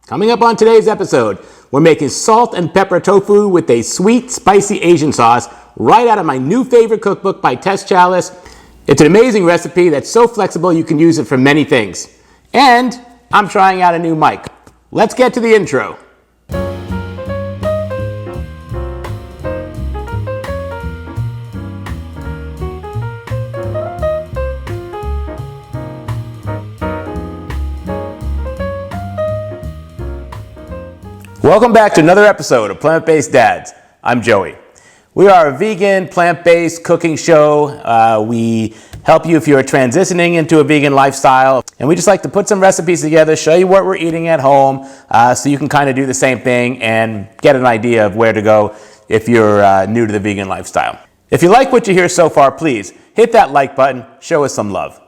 Coming up on today's episode, we're making salt and pepper tofu with a sweet, spicy Asian sauce right out of my new favorite cookbook by Tess Challis. It's an amazing recipe that's so flexible you can use it for many things. And I'm trying out a new mic. Let's get to the intro. Welcome back to another episode of Plant-Based Dads. I'm Joey. We are a vegan, plant-based cooking show. We help you if you're transitioning into a vegan lifestyle. And we just like to put some recipes together, show you what we're eating at home, so you can kind of do the same thing and get an idea of where to go if you're new to the vegan lifestyle. If you like what you hear so far, please hit that like button, show us some love.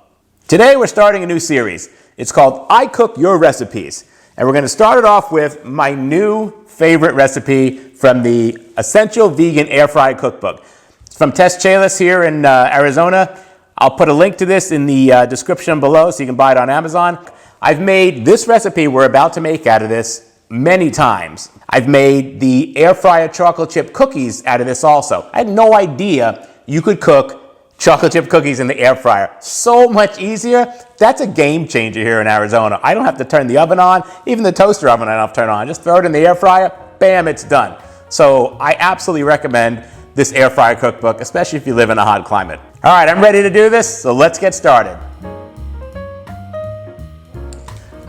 Today we're starting a new series. It's called I Cook Your Recipes. And we're going to start it off with my new favorite recipe from the Essential Vegan Air Fry Cookbook. It's from Tess Challis here in Arizona. I'll put a link to this in the description below so you can buy it on Amazon. I've made this recipe we're about to make out of this many times. I've made the air fryer chocolate chip cookies out of this also. I had no idea you could cook chocolate chip cookies in the air fryer. So much easier. That's a game changer here in Arizona. I don't have to turn the oven on. Even the toaster oven I don't have to turn on. Just throw it in the air fryer, bam, it's done. So I absolutely recommend this air fryer cookbook, especially if you live in a hot climate. All right, I'm ready to do this, so let's get started.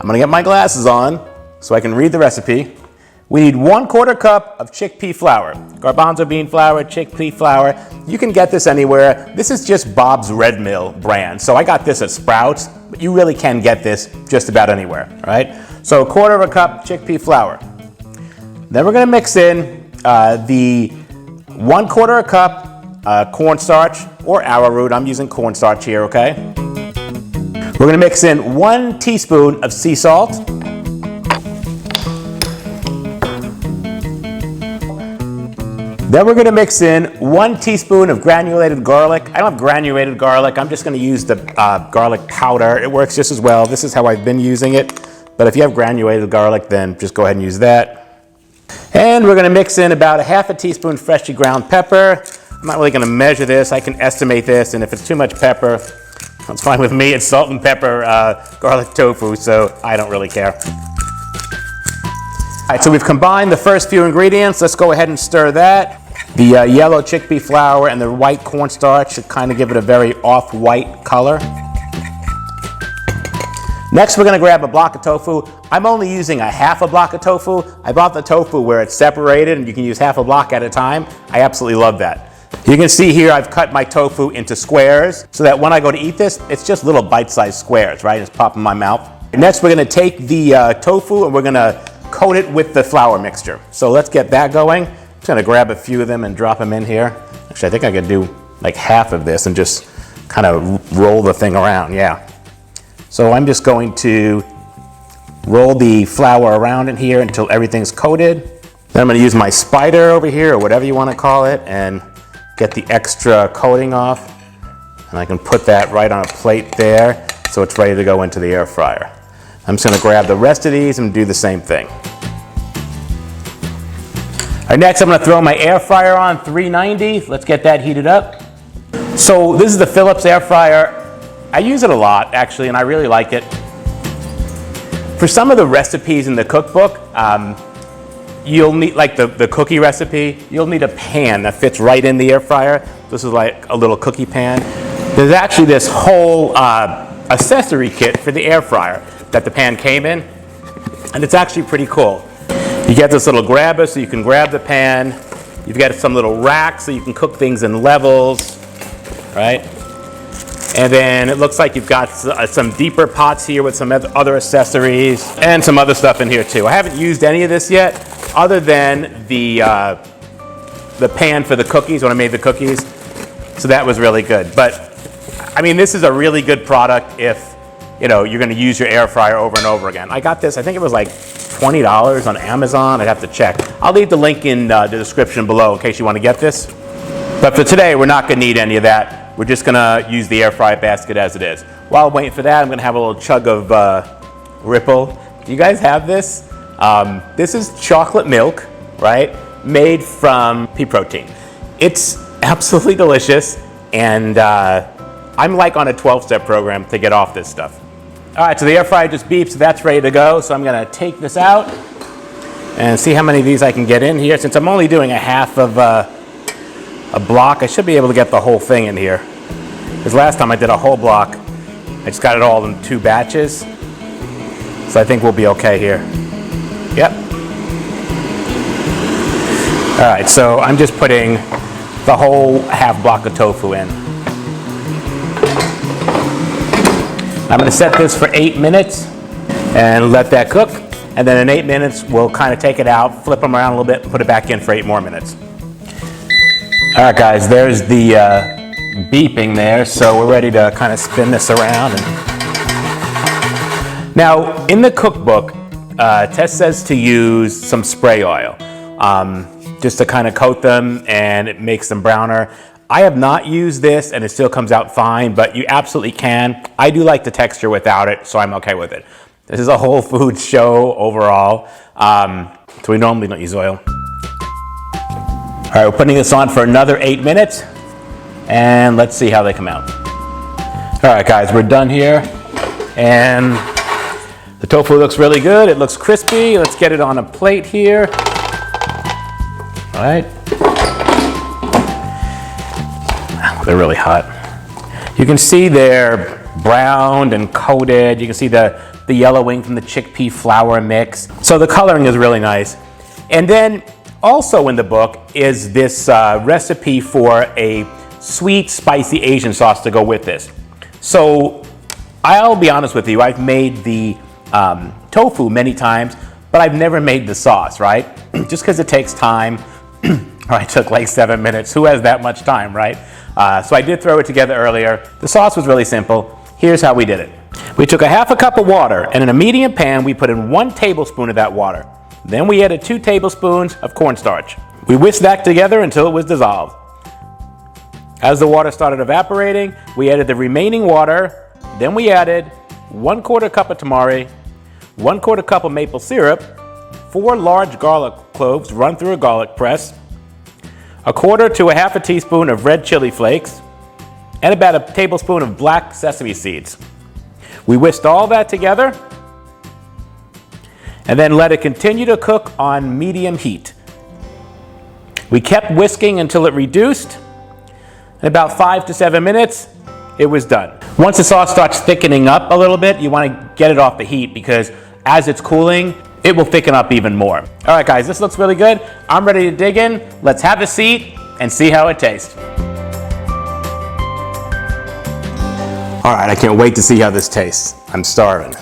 I'm gonna get my glasses on so I can read the recipe. We need 1/4 cup of chickpea flour, garbanzo bean flour, chickpea flour. You can get this anywhere. This is just Bob's Red Mill brand. So I got this at Sprouts, but you really can get this just about anywhere, right? So 1/4 cup chickpea flour. Then we're gonna mix in the 1/4 cup cornstarch or arrowroot. I'm using cornstarch here, okay? We're gonna mix in 1 teaspoon of sea salt. Then we're gonna mix in 1 teaspoon of granulated garlic. I don't have granulated garlic. I'm just gonna use the garlic powder. It works just as well. This is how I've been using it. But if you have granulated garlic, then just go ahead and use that. And we're gonna mix in about 1/2 teaspoon freshly ground pepper. I'm not really gonna measure this. I can estimate this, and if it's too much pepper, that's fine with me. It's salt and pepper garlic tofu, so I don't really care. All right, so we've combined the first few ingredients. Let's go ahead and stir that. The yellow chickpea flour and the white cornstarch should kind of give it a very off-white color. Next, we're gonna grab a block of tofu. I'm only using 1/2 block of tofu. I bought the tofu where it's separated and you can use 1/2 block at a time. I absolutely love that. You can see here I've cut my tofu into squares so that when I go to eat this, it's just little bite-sized squares, right? Just pop in my mouth. Next, we're gonna take the tofu and we're gonna coat it with the flour mixture. So let's get that going. I'm just gonna grab a few of them and drop them in here. Actually, I think I could do like 1/2 of this and just kind of roll the thing around, yeah. So I'm just going to roll the flour around in here until everything's coated. Then I'm gonna use my spider over here, or whatever you wanna call it, and get the extra coating off. And I can put that right on a plate there so it's ready to go into the air fryer. I'm just gonna grab the rest of these and do the same thing. All right, next I'm gonna throw my air fryer on 390. Let's get that heated up. So this is the Philips air fryer. I use it a lot actually, and I really like it. For some of the recipes in the cookbook, you'll need, like the cookie recipe, you'll need a pan that fits right in the air fryer. This is like a little cookie pan. There's actually this whole accessory kit for the air fryer that the pan came in, and it's actually pretty cool. You get this little grabber so you can grab the pan. You've got some little racks so you can cook things in levels, right? And then it looks like you've got some deeper pots here with some other accessories and some other stuff in here too. I haven't used any of this yet, other than the pan for the cookies when I made the cookies. So that was really good. But I mean, this is a really good product if you're going to use your air fryer over and over again. I got this, I think it was like $20 on Amazon. I'd have to check. I'll leave the link in the description below in case you want to get this. But for today, we're not going to need any of that. We're just going to use the air fry basket as it is. While I'm waiting for that, I'm going to have a little chug of Ripple. Do you guys have this? This is chocolate milk, right? Made from pea protein. It's absolutely delicious, and I'm like on a 12-step program to get off this stuff. All right, so the air fryer just beeped, so that's ready to go. So I'm gonna take this out and see how many of these I can get in here. Since I'm only doing a half of a block, I should be able to get the whole thing in here. Because last time I did a whole block, I just got it all in 2 batches. So I think we'll be okay here. Yep. All right, so I'm just putting the whole half block of tofu in. I'm gonna set this for 8 minutes and let that cook. And then in 8 minutes, we'll kind of take it out, flip them around a little bit, and put it back in for 8 more minutes. All right, guys, there's the beeping there. So we're ready to kind of spin this around. Now, in the cookbook, Tess says to use some spray oil just to kind of coat them, and it makes them browner. I have not used this, and it still comes out fine, but you absolutely can. I do like the texture without it, so I'm okay with it. This is a whole food show overall, so we normally don't use oil. All right, we're putting this on for another 8 minutes, and let's see how they come out. All right, guys, we're done here, and the tofu looks really good. It looks crispy. Let's get it on a plate here. All right. They're really hot. You can see they're browned and coated. You can see the yellowing from the chickpea flour mix. So the coloring is really nice. And then also in the book is this recipe for a sweet, spicy Asian sauce to go with this. So I'll be honest with you, I've made the tofu many times, but I've never made the sauce, right? Just because it takes time. It took like 7 minutes. Who has that much time, right? So I did throw it together earlier. The sauce was really simple. Here's how we did it. We took a half a cup of water, and in a medium pan, we put in 1 tablespoon of that water. Then we added 2 tablespoons of cornstarch. We whisked that together until it was dissolved. As the water started evaporating, we added the remaining water. Then we added 1/4 cup of tamari, 1/4 cup of maple syrup, 4 large garlic cloves run through a garlic press, 1/4 to 1/2 teaspoon of red chili flakes, and about a tablespoon of black sesame seeds. We whisked all that together and then let it continue to cook on medium heat. We kept whisking until it reduced. In about 5 to 7 minutes, it was done. Once the sauce starts thickening up a little bit, you want to get it off the heat because as it's cooling, it will thicken up even more. All right, guys, this looks really good. I'm ready to dig in. Let's have a seat and see how it tastes. All right, I can't wait to see how this tastes. I'm starving.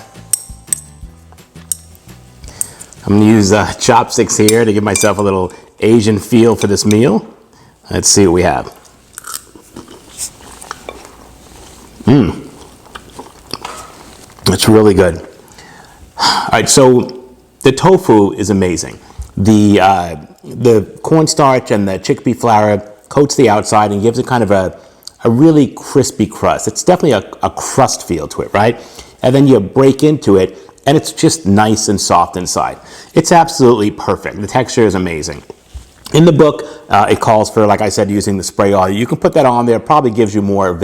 I'm gonna use chopsticks here to give myself a little Asian feel for this meal. Let's see what we have. It's really good. All right, so the tofu is amazing. The cornstarch and the chickpea flour coats the outside and gives it kind of a really crispy crust. It's definitely a crust feel to it, right? And then you break into it, and it's just nice and soft inside. It's absolutely perfect. The texture is amazing. In the book, it calls for, like I said, using the spray oil. You can put that on there. It probably gives you more of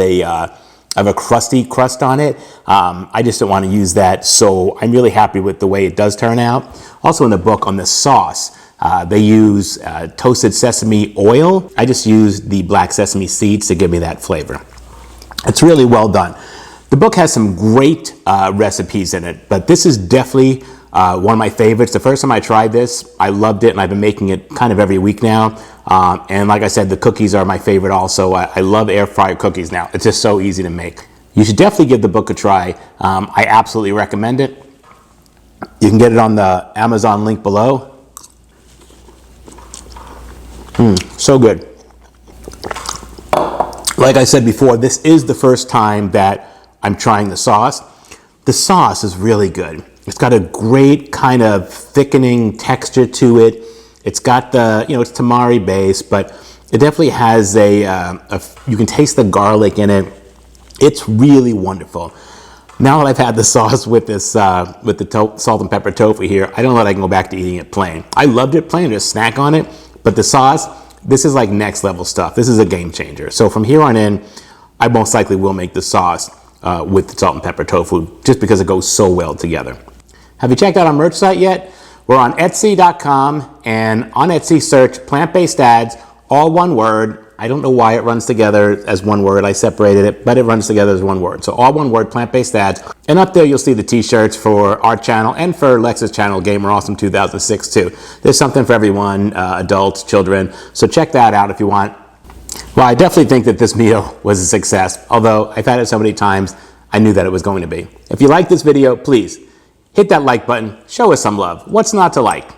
a crusty crust on it. I just don't want to use that, so I'm really happy with the way it does turn out. Also in the book on the sauce, they use toasted sesame oil. I just used the black sesame seeds to give me that flavor. It's really well done. The book has some great recipes in it, but this is definitely one of my favorites. The first time I tried this, I loved it, and I've been making it kind of every week now. And like I said, the cookies are my favorite also. I love air fryer cookies now. It's just so easy to make. You should definitely give the book a try. I absolutely recommend it. You can get it on the Amazon link below. So good. Like I said before, this is the first time that I'm trying the sauce. The sauce is really good. It's got a great kind of thickening texture to it. It's got the, it's tamari base, but it definitely has you can taste the garlic in it. It's really wonderful. Now that I've had the sauce with this, with the salt and pepper tofu here, I don't know that I can go back to eating it plain. I loved it plain, just snack on it, but the sauce, this is like next level stuff. This is a game changer. So from here on in, I most likely will make the sauce with the salt and pepper tofu just because it goes so well together. Have you checked out our merch site yet? We're on Etsy.com, and on Etsy search plant-based dads, all one word. I don't know why it runs together as one word. I separated it, but it runs together as one word. So all one word, plant-based dads. And up there you'll see the t-shirts for our channel and for Lex's channel, Gamer Awesome 2006 too. There's something for everyone, adults, children. So check that out if you want. Well, I definitely think that this meal was a success. Although I've had it so many times, I knew that it was going to be. If you like this video, please hit that like button. Show us some love. What's not to like?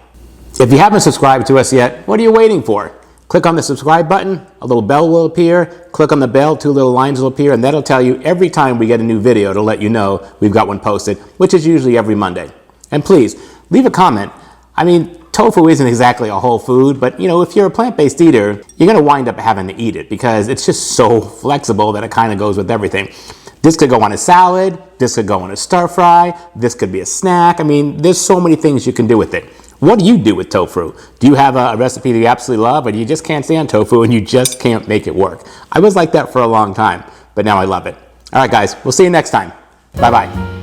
If you haven't subscribed to us yet, what are you waiting for? Click on the subscribe button, a little bell will appear, click on the bell, 2 little lines will appear, and that'll tell you every time we get a new video to let you know we've got one posted, which is usually every Monday. And please, leave a comment. I mean, tofu isn't exactly a whole food, but you know, if you're a plant-based eater, you're gonna wind up having to eat it because it's just so flexible that it kind of goes with everything. This could go on a salad, this could go on a stir fry, this could be a snack. I mean, there's so many things you can do with it. What do you do with tofu? Do you have a recipe that you absolutely love, or do you just can't stand tofu and you just can't make it work? I was like that for a long time, but now I love it. All right, guys, we'll see you next time. Bye-bye.